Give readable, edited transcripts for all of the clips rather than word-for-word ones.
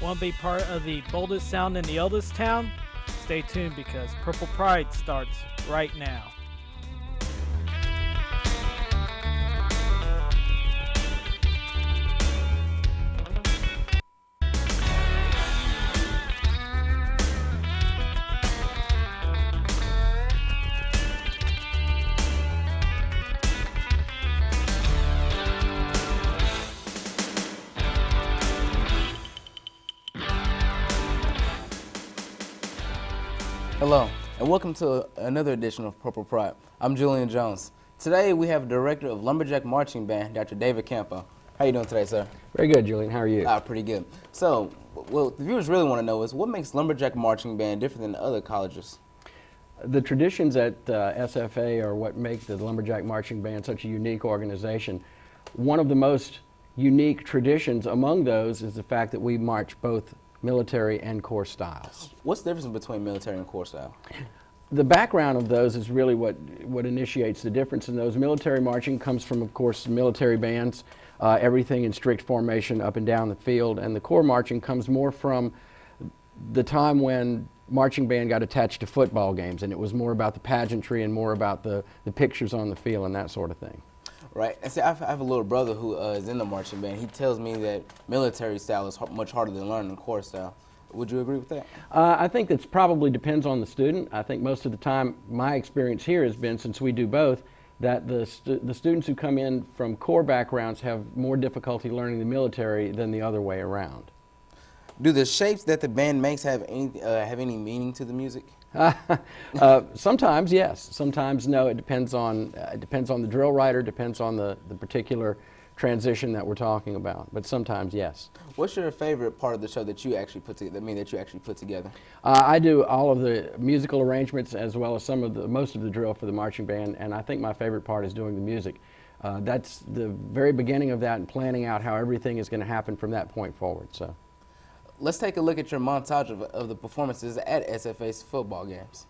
Want to be part of the boldest sound in the oldest town? Stay tuned because Purple Pride starts right now. Hello, and welcome to another edition of Purple Pride. I'm Julian Jones. Today we have Director of Lumberjack Marching Band, Dr. David Campo. How you doing today, sir? Very good, Julian. How are you? Pretty good. So, what the viewers really want to know is what makes Lumberjack Marching Band different than other colleges? The traditions at SFA are what make the Lumberjack Marching Band such a unique organization. One of the most unique traditions among those is the fact that we march both military and corps styles. What's the difference between military and corps style? The background of those is really what initiates the difference in those. Military marching comes from, of course, military bands, everything in strict formation up and down the field, and the corps marching comes more from the time when marching band got attached to football games, and it was more about the pageantry and more about the pictures on the field and that sort of thing. Right. And see, I have a little brother who is in the marching band. He tells me that military style is much harder than learning corps style. Would you agree with that? I think that probably depends on the student. I think most of the time, my experience here has been, since we do both, that the students who come in from corps backgrounds have more difficulty learning the military than the other way around. Do the shapes that the band makes have any meaning to the music? Sometimes yes, sometimes no. It depends on the drill writer, depends on the particular transition that we're talking about. But sometimes yes. What's your favorite part of the show that you actually put together? I do all of the musical arrangements as well as most of the drill for the marching band, and I think my favorite part is doing the music. That's the very beginning of that and planning out how everything is going to happen from that point forward. So. Let's take a look at your montage of the performances at SFA's football games.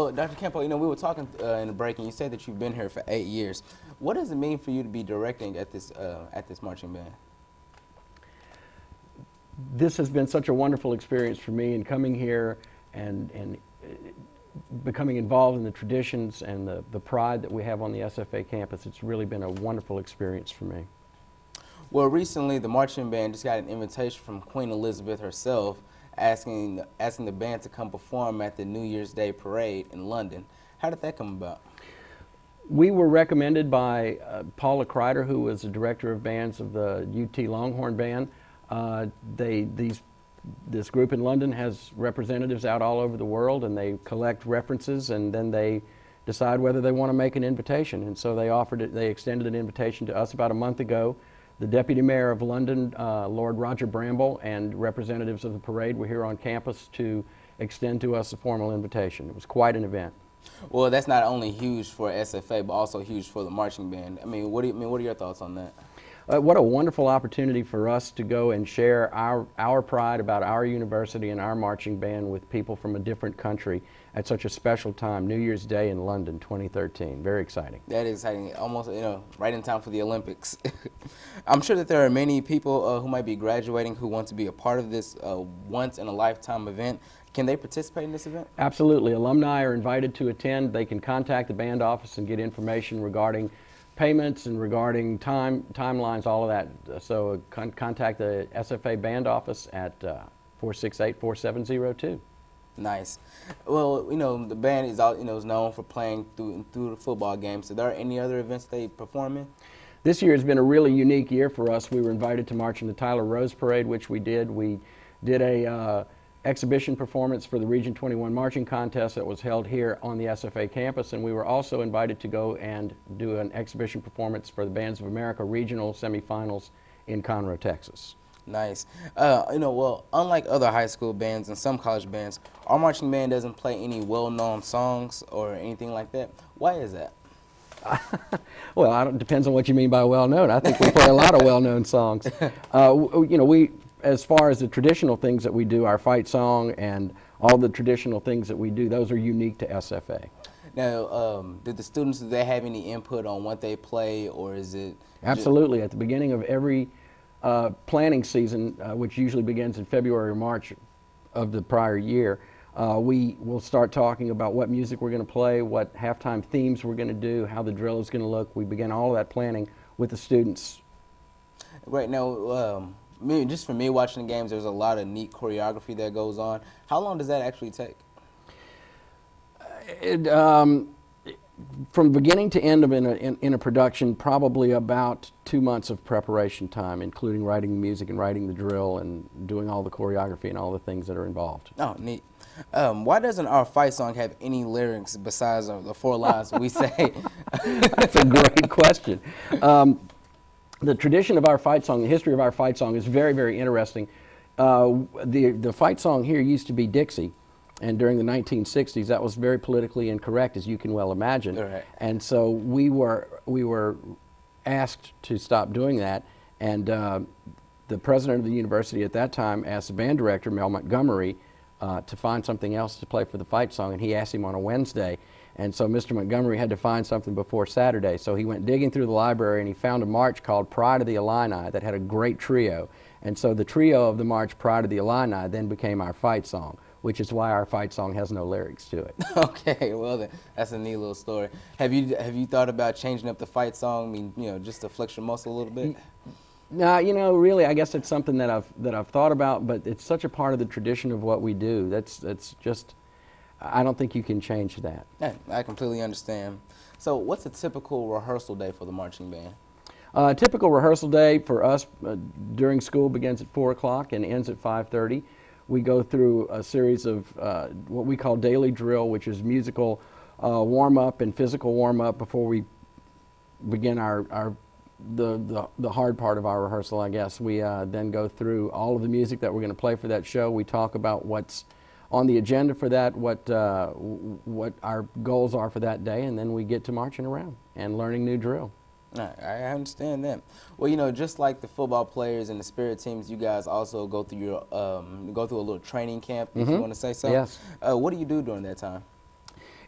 Well, Dr. Campo, you know, we were talking in the break, and you said that you've been here for 8 years. What does it mean for you to be directing at this marching band? This has been such a wonderful experience for me, and coming here and becoming involved in the traditions and the pride that we have on the SFA campus. It's really been a wonderful experience for me. Well, recently the marching band just got an invitation from Queen Elizabeth herself asking the band to come perform at the New Year's Day parade in London. How did that come about? We were recommended by Paula Kreider, who was the director of bands of the UT Longhorn Band. This group in London has representatives out all over the world, and they collect references, and then they decide whether they want to make an invitation. And so they extended an invitation to us about a month ago. The Deputy Mayor of London, Lord Roger Bramble, and representatives of the parade were here on campus to extend to us a formal invitation. It was quite an event. Well, that's not only huge for SFA, but also huge for the marching band. I mean, what are your thoughts on that? What a wonderful opportunity for us to go and share our pride about our university and our marching band with people from a different country at such a special time, New Year's Day in London 2013. Very exciting. That is exciting. Almost, you know, right in time for the Olympics. I'm sure that there are many people who might be graduating who want to be a part of this once-in-a-lifetime event. Can they participate in this event? Absolutely. Alumni are invited to attend. They can contact the band office and get information regarding payments and regarding timelines, all of that. So contact the SFA band office at 468-4702. Nice. Well, you know, the band is is known for playing through the football games. So, are there any other events they perform in? This year has been a really unique year for us. We were invited to march in the Tyler Rose Parade, which we did. We did a exhibition performance for the Region 21 marching contest that was held here on the SFA campus, and we were also invited to go and do an exhibition performance for the Bands of America regional semifinals in Conroe, Texas. Nice. You know, well, unlike other high school bands and some college bands, our marching band doesn't play any well-known songs or anything like that. Why is that? Well, it depends on what you mean by well-known. I think we play a lot of well-known songs. You know, as far as the traditional things that we do, our fight song and all the traditional things that we do, those are unique to SFA. Now, did the students, do they have any input on what they play, or is it? Absolutely. At the beginning of every planning season, which usually begins in February or March of the prior year, we will start talking about what music we're going to play, what halftime themes we're going to do, how the drill is going to look. We begin all of that planning with the students. Right now, just for me watching the games, there's a lot of neat choreography that goes on. How long does that actually take? From beginning to end of in a production, probably about 2 months of preparation time, including writing the music and writing the drill and doing all the choreography and all the things that are involved. Oh, neat. Why doesn't our fight song have any lyrics besides the 4 lines we say? That's a great question. The tradition of our fight song, the history of our fight song is very, very interesting. The fight song here used to be Dixie. And during the 1960s, that was very politically incorrect, as you can well imagine. Right. And so we were asked to stop doing that. And the president of the university at that time asked the band director, Mel Montgomery, to find something else to play for the fight song. And he asked him on a Wednesday. And so Mr. Montgomery had to find something before Saturday. So he went digging through the library, and he found a march called Pride of the Illini that had a great trio. And so the trio of the march Pride of the Illini then became our fight song, which is why our fight song has no lyrics to it. Okay, well then, that's a neat little story. Have you thought about changing up the fight song? I mean, you know, just to flex your muscle a little bit. No, you know, really, I guess it's something that I've thought about, but it's such a part of the tradition of what we do. That's just, I don't think you can change that. Yeah, I completely understand. So, what's a typical rehearsal day for the marching band? A typical rehearsal day for us during school begins at 4 o'clock and ends at 5:30. We go through a series of what we call daily drill, which is musical warm-up and physical warm-up before we begin the hard part of our rehearsal, I guess. We then go through all of the music that we're going to play for that show. We talk about what's on the agenda for that, what our goals are for that day, and then we get to marching around and learning new drill. I understand that. Well, you know, just like the football players and the spirit teams, you guys also go through a little training camp, if you want to say so. Yes. What do you do during that time?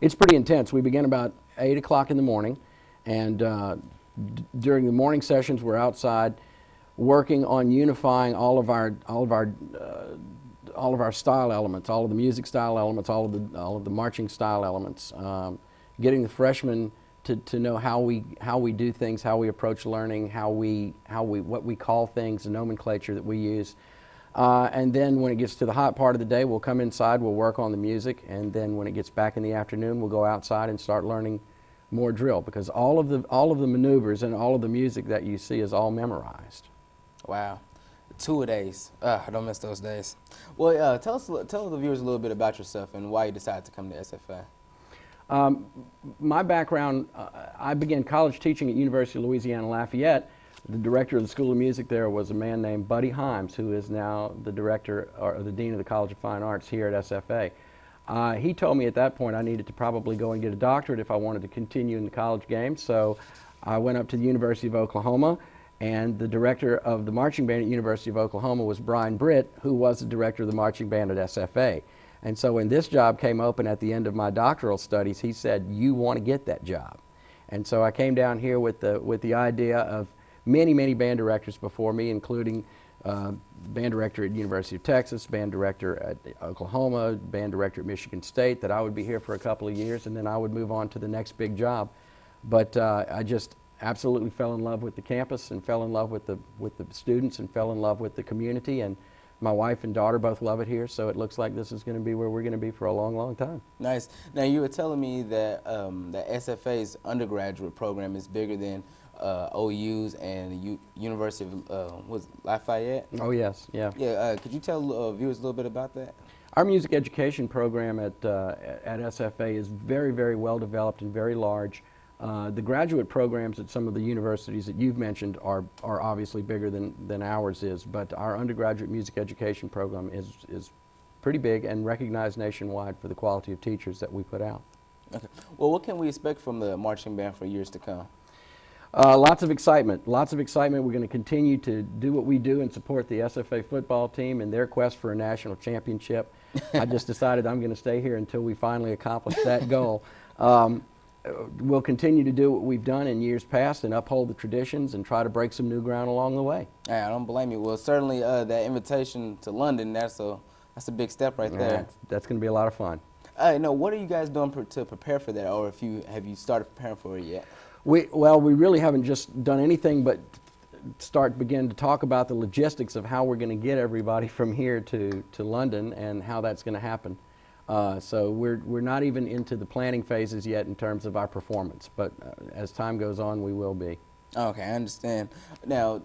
It's pretty intense. We begin about 8 o'clock in the morning, and during the morning sessions, we're outside working on unifying all of our style elements, all of the music style elements, all of the marching style elements, getting the freshmen to know how we do things, how we approach learning, what we call things, the nomenclature that we use. And then when it gets to the hot part of the day, we'll come inside, we'll work on the music, and then when it gets back in the afternoon, we'll go outside and start learning more drill, because all of the maneuvers and all of the music that you see is all memorized. Wow. 2-a-days. I don't miss those days. Well, tell the viewers a little bit about yourself and why you decided to come to SFA. My background, I began college teaching at University of Louisiana Lafayette. The director of the School of Music there was a man named Buddy Himes, who is now the director or the dean of the College of Fine Arts here at SFA. He told me at that point I needed to probably go and get a doctorate if I wanted to continue in the college game, so I went up to the University of Oklahoma, and the director of the marching band at University of Oklahoma was Brian Britt, who was the director of the marching band at SFA. And so when this job came open at the end of my doctoral studies, he said, "You want to get that job." And so I came down here with the idea of many band directors before me, including band director at University of Texas, band director at Oklahoma, band director at Michigan State, that I would be here for a couple of years and then I would move on to the next big job. But I just absolutely fell in love with the campus and fell in love with the students and fell in love with the community, and my wife and daughter both love it here, so it looks like this is going to be where we're going to be for a long time. Nice. Now, you were telling me that that SFA's undergraduate program is bigger than OU's and University of was Lafayette? Oh yes, yeah. Yeah. Could you tell viewers a little bit about that? Our music education program at SFA is very well developed and very large. The graduate programs at some of the universities that you've mentioned are obviously bigger than ours is, but our undergraduate music education program is pretty big and recognized nationwide for the quality of teachers that we put out. Okay. Well, what can we expect from the marching band for years to come? Lots of excitement. Lots of excitement. We're going to continue to do what we do and support the SFA football team in their quest for a national championship. I just decided I'm going to stay here until we finally accomplish that goal. We'll continue to do what we've done in years past and uphold the traditions and try to break some new ground along the way. Hey, I don't blame you. Well, certainly that invitation to London, that's a big step right there. That's going to be a lot of fun. No, what are you guys doing to prepare for that, or have you started preparing for it yet? Well, we really haven't just done anything but begin to talk about the logistics of how we're going to get everybody from here to London and how that's going to happen. So we're not even into the planning phases yet in terms of our performance, but as time goes on, we will be. Okay, I understand. Now,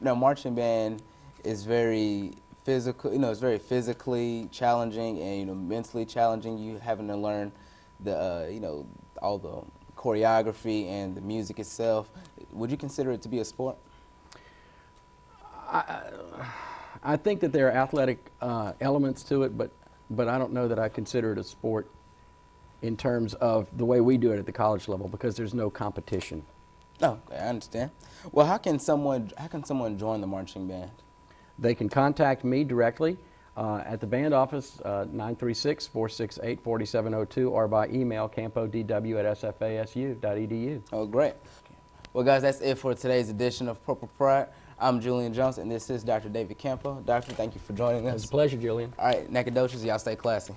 marching band is very physical. It's very physically challenging and mentally challenging. You having to learn the all the choreography and the music itself. Would you consider it to be a sport? I think that there are athletic elements to it, but I don't know that I consider it a sport in terms of the way we do it at the college level, because there's no competition. Oh, okay, I understand. Well, how can someone join the marching band? They can contact me directly at the band office, 936-468-4702, or by email, campodw@sfasu.edu. Oh, great. Well, guys, that's it for today's edition of Purple Pride. I'm Julian Jones, and this is Dr. David Campo. Doctor, thank you for joining us. It was a pleasure, Julian. All right, Nacogdoches, y'all stay classy.